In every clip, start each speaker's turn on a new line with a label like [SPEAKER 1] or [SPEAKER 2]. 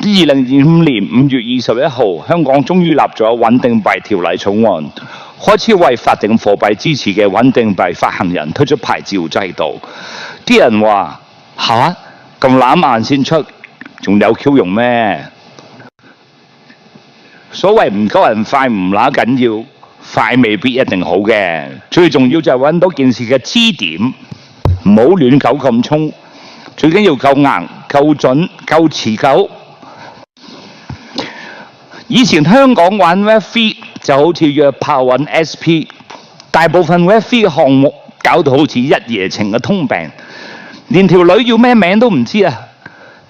[SPEAKER 1] 2025年5月21號，香港終於立咗穩定幣條例草案，開始為法定貨幣支持嘅穩定幣發行人推出牌照制度。啲人話嚇咁攬硬先出，仲有 Q 用咩？所謂唔夠人快唔乸緊要，快未必一定好嘅。最重要就係揾到件事嘅支點，唔好亂狗咁衝。最緊要夠硬、夠準、夠持久。以前香港玩 Web3 就好似約炮揾 SP， 大部分 Web3 嘅項目搞到好似一夜情嘅通病，連條女叫咩名都唔知啊！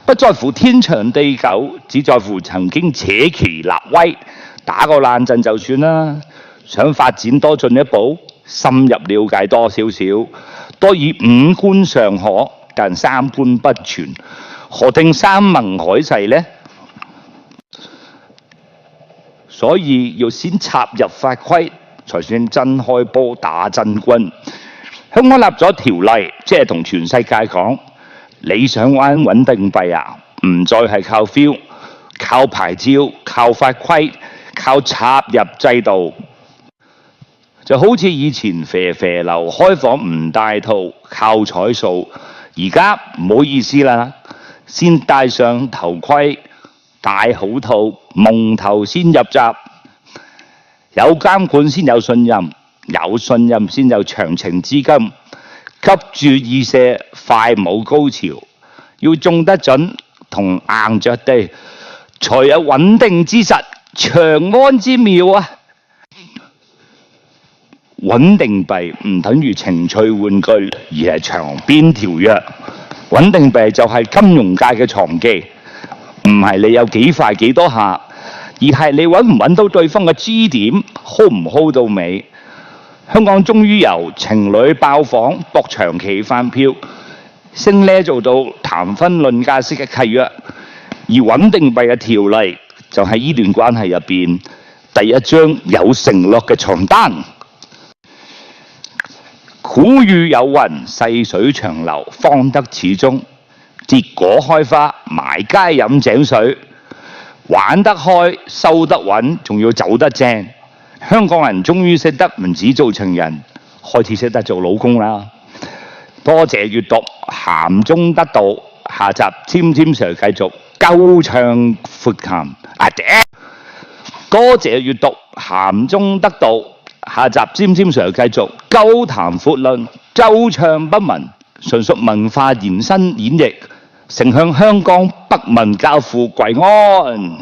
[SPEAKER 1] 不在乎天長地久，只在乎曾經扯旗立威，打個冷震就算啦。想發展多進一步，深入了解多少少，多以五官尚可，但三觀不全。何定山盟海誓呢？所以要先插入法規，才算真開波打真軍。香港立咗條例，即係同全世界講，你想玩穩定幣啊，唔再係靠 feel、靠牌照、靠法規、靠插入制度。就好似以前肥流開房唔帶套，靠彩數。而家唔好意思啦，先戴上頭盔，戴好套，蒙頭先入閘。有監管先有信任，有信任先有長情資金。急住意射，快冇高潮，要中得準同硬着地，才有穩定之實、長安之妙啊！穩定幣唔等於情趣玩具，而係長邊條約。穩定幣就係金融界嘅藏技，唔係你有幾快幾多下，而係你揾唔揾到對方嘅支點 ，hold 唔 hold 到尾。香港終於由情侶爆房搏長期飯票，升呢做到談婚論嫁式嘅契約，而穩定幣嘅條例就係呢段關係入邊第一張有承諾嘅床單。古語有云：細水長流，方得始終。結果開花，埋街飲井水，玩得開，收得穩，仲要走得正。香港人終於識得唔止做情人，開始識得做老公啦。多謝閱讀，鹹中得道。下集尖尖 Sir 繼續鳩唱闊談。多謝閱讀，鹹中得道。下集尖尖 Sir 繼續鳩談闊論，鳩唱不文，純屬文化延伸演繹，承向香港北文教父跪安。